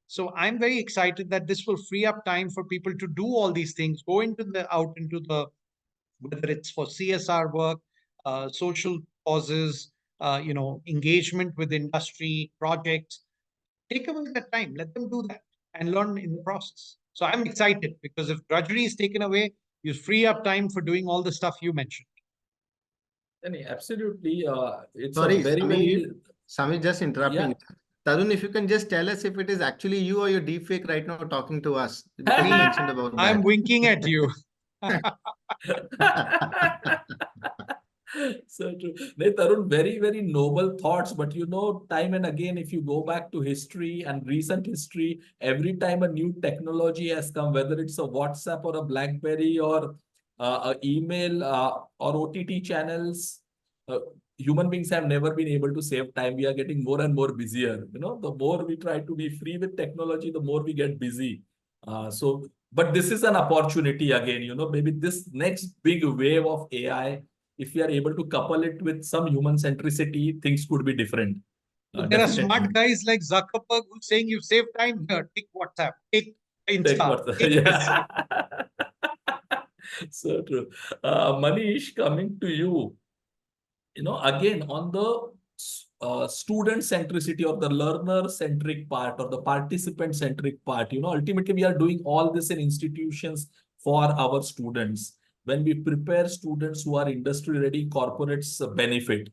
So I'm very excited that this will free up time for people to do all these things, go out into the, whether it's for CSR work, social causes, engagement with industry projects. Take away that time, let them do that and learn in the process. So I'm excited because if drudgery is taken away, you free up time for doing all the stuff you mentioned. Absolutely. It's Sorry, a very, very... Samir, just interrupting. Yeah. Tarun, if you can just tell us if it is actually you or your deepfake right now talking to us. Because you mentioned about that. I'm winking at you. So true. Tarun, very, very noble thoughts. But time and again, if you go back to history and recent history, every time a new technology has come, whether it's a WhatsApp or a BlackBerry or a email or OTT channels, human beings have never been able to save time. We are getting more and more busier. The more we try to be free with technology, the more we get busy. But this is an opportunity again, maybe this next big wave of AI, if we are able to couple it with some human centricity, things could be different. There are smart guys like Zuckerberg who's saying you save time here, take WhatsApp, take Insta. Yeah. So true. Manish, coming to you, again, on the student centricity or the learner centric part or the participant centric part, ultimately we are doing all this in institutions for our students. When we prepare students who are industry ready, corporates benefit.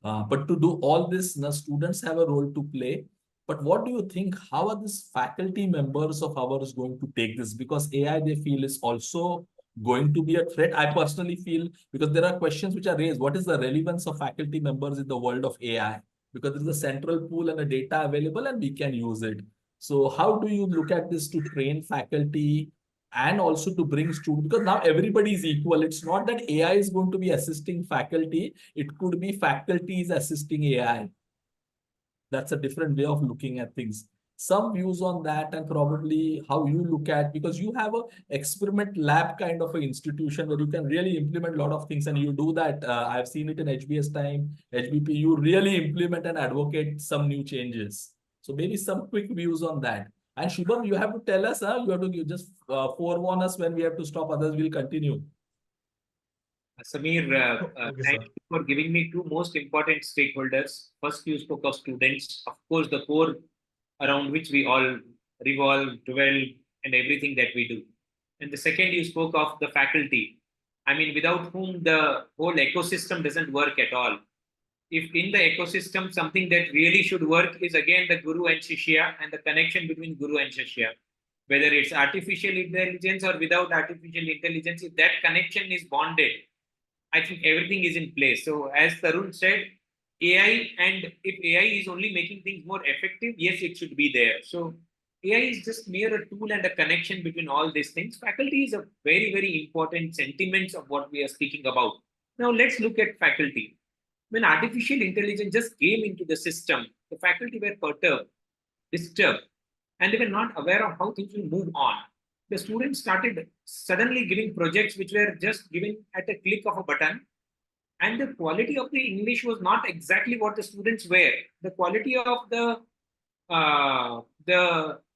But to do all this, students have a role to play. But what do you think? How are these faculty members of ours going to take this? Because AI, they feel, is also going to be a threat. I personally feel, because there are questions which are raised. What is the relevance of faculty members in the world of AI? Because there's a central pool and a data available and we can use it. So how do you look at this to train faculty and also to bring students? Because now everybody is equal. It's not that AI is going to be assisting faculty. It could be faculties assisting AI. That's a different way of looking at things. Some views on that and probably how you look at, because you have a experiment lab kind of an institution where you can really implement a lot of things, and you do that. I've seen it in HBS time, HBP, you really implement and advocate some new changes. So maybe some quick views on that. And Shubham, you have to tell us, you have to just forewarn us when we have to stop, others will continue. Samir, Okay, thank sir. you for giving me two most important stakeholders. First, you spoke of students, of course, the core around which we all revolve, dwell, and everything that we do. And the second, you spoke of the faculty. I mean, without whom the whole ecosystem doesn't work at all. If in the ecosystem, something that really should work is again the Guru and Shishya and the connection between Guru and Shishya. Whether it's artificial intelligence or without artificial intelligence, if that connection is bonded, I think everything is in place. So as Tarun said, AI, and if AI is only making things more effective, yes, it should be there. So AI is just mere a tool and a connection between all these things. Faculty is a very, very important sentiments of what we are speaking about. Now let's look at faculty. When artificial intelligence just came into the system, the faculty were perturbed, disturbed, and they were not aware of how things will move on. The students started suddenly giving projects which were just given at a click of a button, and the quality of the English was not exactly what the students were. The quality of the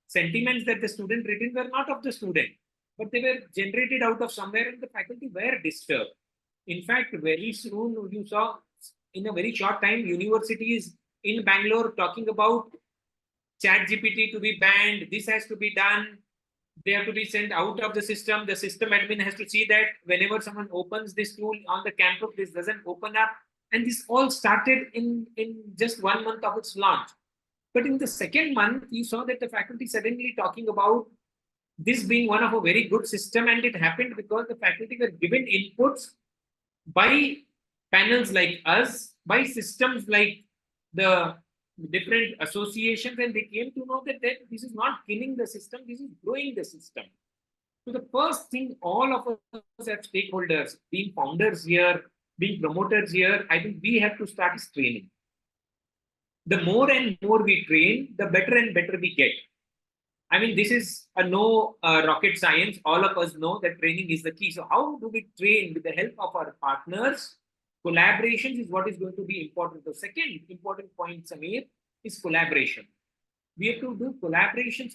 sentiments that the student written were not of the student, but they were generated out of somewhere, and the faculty were disturbed. In fact, very soon you saw in a very short time universities in Bangalore talking about ChatGPT to be banned. This has to be done. They have to be sent out of the system. The system admin has to see that whenever someone opens this tool on the campus, this doesn't open up. And this all started in just 1 month of its launch. But in the second month, you saw that the faculty suddenly talking about this being one of a very good system, and it happened because the faculty were given inputs by panels like us, by systems like the different associations, and they came to know that this is not killing the system, this is growing the system. So the first thing, all of us as stakeholders, being founders here, being promoters here, I think we have to start training. The more and more we train, the better and better we get. I mean, this is a no rocket science. All of us know that training is the key. So how do we train? With the help of our partners? Collaborations is what is going to be important. The second important point, Samir, is collaboration. We have to do collaborations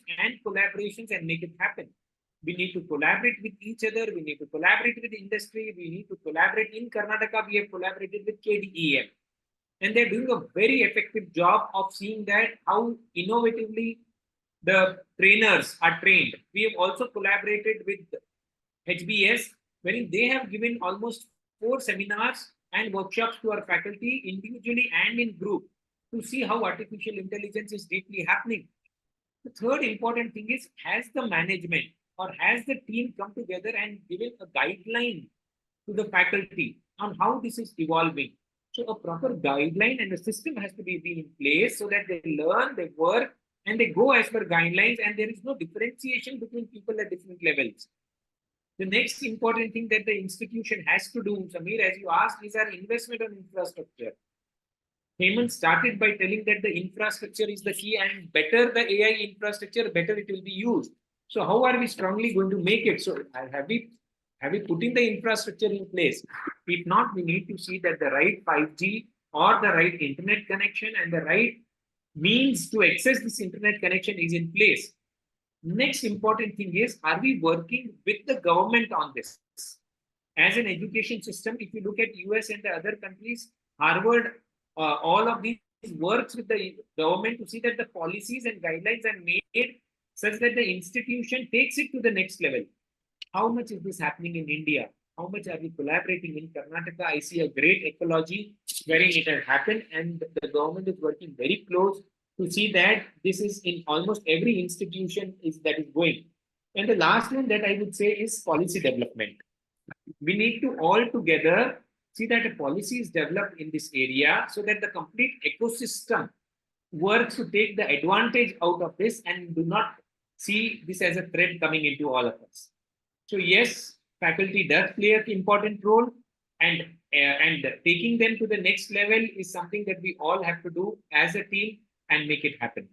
and make it happen. We need to collaborate with each other. We need to collaborate with industry. We need to collaborate. In Karnataka, we have collaborated with KDEM. And they're doing a very effective job of seeing that how innovatively the trainers are trained. We have also collaborated with HBS, wherein they have given almost 4 seminars and workshops to our faculty individually and in group to see how artificial intelligence is deeply happening. The third important thing is, has the management or has the team come together and given a guideline to the faculty on how this is evolving? So a proper guideline and a system has to be in place so that they learn, they work, and they go as per guidelines, and there is no differentiation between people at different levels. The next important thing that the institution has to do, Samir, as you asked, is our investment on infrastructure. Hemant started by telling that the infrastructure is the key, and better the AI infrastructure, better it will be used. So how are we strongly going to make it? So have we put in the infrastructure in place? If not, we need to see that the right 5G or the right internet connection and the right means to access this internet connection is in place. Next important thing is, are we working with the government on this? As an education system, if you look at US and the other countries, Harvard, all of these works with the government to see that the policies and guidelines are made such that the institution takes it to the next level. How much is this happening in India? How much are we collaborating in Karnataka? I see a great ecology wherein it has happened, and the government is working very close to see that this is in almost every institution that is going. And the last one that I would say is policy development. We need to all together see that a policy is developed in this area so that the complete ecosystem works to take the advantage out of this and do not see this as a threat coming into all of us. So yes, faculty does play an important role, and taking them to the next level is something that we all have to do as a team and make it happen.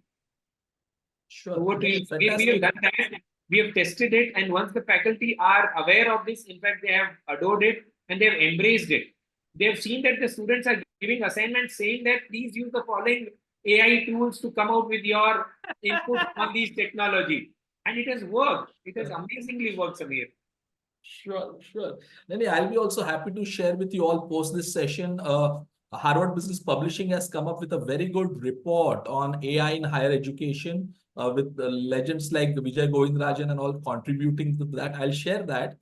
Sure. So what we have done that, we have tested it, and once the faculty are aware of this, in fact, they have adored it and they have embraced it. They have seen that the students are giving assignments saying that please use the following AI tools to come out with your input on these technology. And it has worked. It has amazingly worked, Samir. Sure. Nani, I'll be also happy to share with you all post this session. Harvard Business Publishing has come up with a very good report on AI in higher education with legends like Vijay Govindrajan and all contributing to that. I'll share that.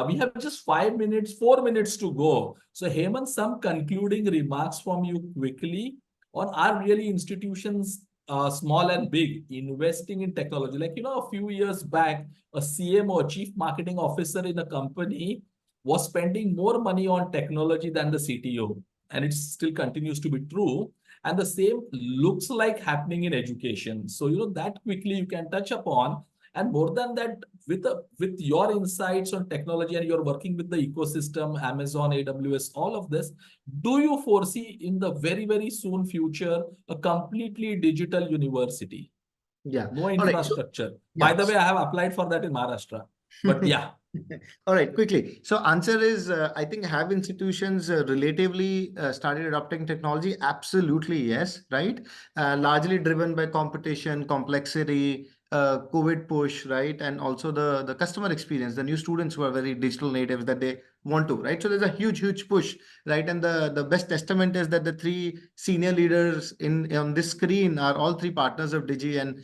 We have just 4 minutes to go. So Hemant, some concluding remarks from you quickly on are really institutions, small and big, investing in technology. Like, a few years back, a CMO, Chief Marketing Officer in a company, was spending more money on technology than the CTO. And it still continues to be true. And the same looks like happening in education. So, that quickly you can touch upon. And more than that, with your insights on technology, and you're working with the ecosystem, Amazon, AWS, all of this, do you foresee in the very, very soon future a completely digital university? Yeah. No infrastructure. Right. So, by the way, I have applied for that in Maharashtra. But yeah. All right, quickly. So answer is, I think, have institutions relatively started adopting technology? Absolutely, yes, right? Largely driven by competition, complexity, COVID push, right? And also the customer experience, the new students who are very digital natives that they want to, right? So there's a huge push, right? And the best testament is that the three senior leaders on this screen are all three partners of Digi, and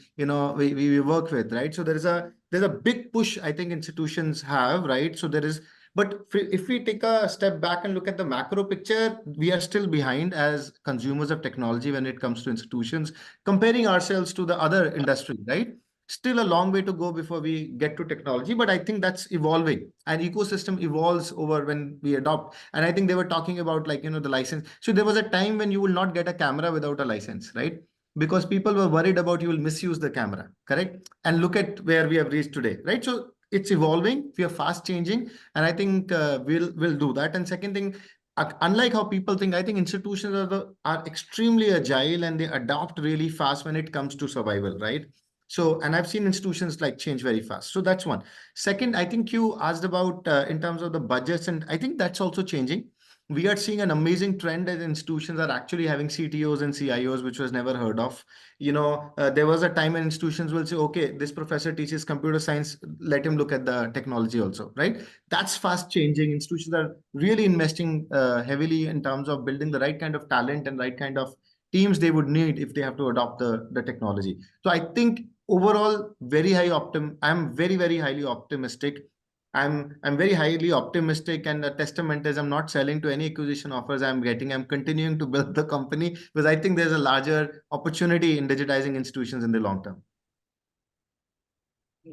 we work with, right? So there's a big push I think institutions have, right? So there is. But if we take a step back and look at the macro picture, we are still behind as consumers of technology when it comes to institutions, comparing ourselves to the other industry, right? Still a long way to go before we get to technology, but I think that's evolving. And ecosystem evolves over when we adopt. And I think they were talking about the license. So there was a time when you will not get a camera without a license, right? Because people were worried about you will misuse the camera, correct? And look at where we have reached today, right? So it's evolving. We are fast changing, and I think we'll do that. And second thing, unlike how people think, I think institutions are extremely agile and they adapt really fast when it comes to survival, right? So, and I've seen institutions change very fast. So that's one. Second, I think you asked about in terms of the budgets, and I think that's also changing. We are seeing an amazing trend that institutions are actually having CTOs and CIOs, which was never heard of. There was a time when institutions will say, okay, this professor teaches computer science, let him look at the technology also, right? That's fast changing. Institutions are really investing heavily in terms of building the right kind of talent and right kind of teams they would need if they have to adopt the technology. So I think overall, I'm very highly optimistic. I'm very highly optimistic, and the testament is I'm not selling to any acquisition offers I'm getting. I'm continuing to build the company because I think there's a larger opportunity in digitizing institutions in the long term.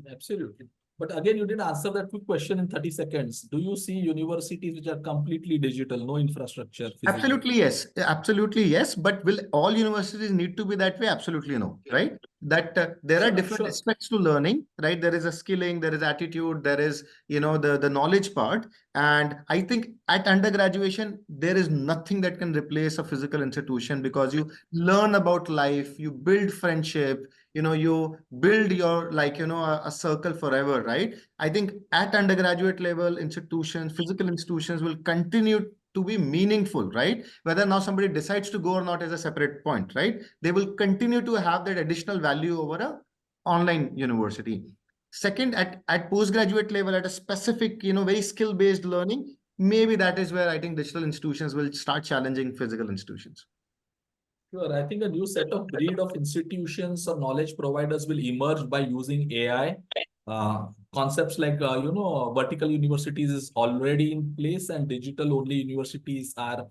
Absolutely. But again, you didn't answer that quick question in 30 seconds. Do you see universities which are completely digital, no infrastructure? Physically? Absolutely, yes. Absolutely, yes. But will all universities need to be that way? Absolutely no, right? That there are different aspects to learning, right? There is a skilling, there is attitude, there is, the knowledge part. And I think at undergraduation, there is nothing that can replace a physical institution because you learn about life, you build friendship, you build your a circle forever, right? I think at undergraduate level, physical institutions will continue to be meaningful, right? Whether now somebody decides to go or not is a separate point, right? They will continue to have that additional value over a online university. Second, at postgraduate level, at a specific, very skill-based learning, maybe that is where I think digital institutions will start challenging physical institutions. Sure, I think a new set of breed of institutions or knowledge providers will emerge by using AI. Concepts like, vertical universities is already in place, and digital only universities are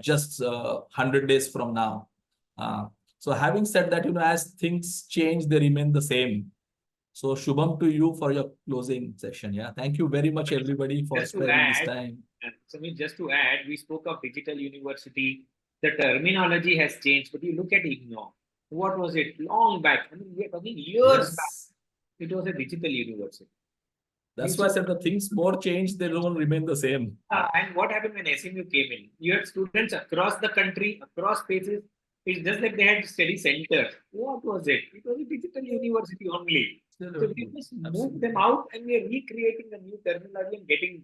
just 100 days from now. So having said that, as things change, they remain the same. So Shubham, to you for your closing session. Yeah, thank you very much, everybody, for spending this time. Samir, just to add, we spoke of digital university. The terminology has changed, but you look at IGNOU. What was it? Long back. I mean, we are talking years back. It was a digital university. That's why I said the things more change, they don't remain the same. And what happened when SMU came in? You had students across the country, across spaces. It's just like they had study centers. What was it? It was a digital university only. So we just moved them out and we are recreating a new terminology and getting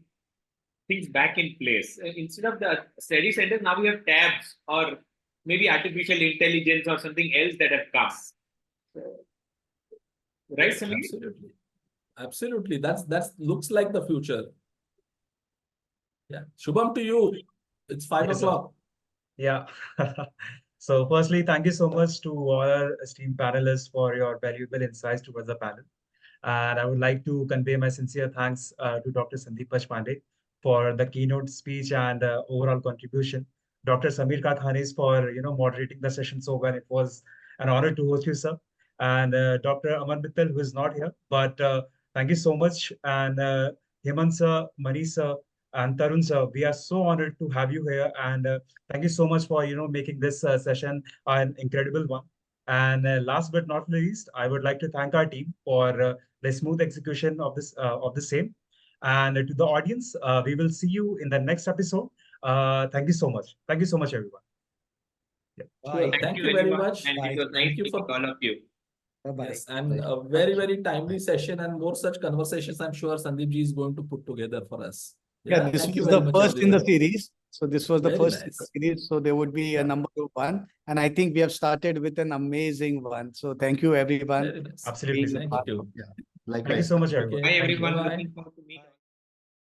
things back in place. Instead of the study centers, now we have tabs or maybe artificial intelligence or something else that have come. Right, Samir? Absolutely. Absolutely. That looks like the future. Yeah. Shubham, to you. It's 5 o'clock. Yeah. So firstly, thank you so much to all our esteemed panelists for your valuable insights towards the panel. And I would like to convey my sincere thanks to Dr. Sandeep Pachpande for the keynote speech and overall contribution. Dr. Samir Kakhanis for moderating the session so well. It was an honor to host you, sir. And Dr. Aman Mittal, who is not here, but thank you so much. And Hemant sir, Manish sir, and Tarun sir, we are so honored to have you here. And thank you so much for making this session an incredible one. And last but not least, I would like to thank our team for the smooth execution of the same. And to the audience, we will see you in the next episode. Thank you so much. Thank you so much, everyone. Yeah. Sure. Thank you very much. And it was nice meeting all of you. Bye-bye. Yes, and a very, very timely session, and more such conversations I'm sure Sandeep ji is going to put together for us. Yeah, this was the first in the series. So this was the Very first nice. series. So there would be a number one. And I think we have started with an amazing one. So thank you, everyone. Very nice. Absolutely, being sir. a Thank part you. of Yeah. Thank you Likewise. so much, everyone. Okay. Bye, Thank you. everyone. Bye-bye. Looking forward to meet all.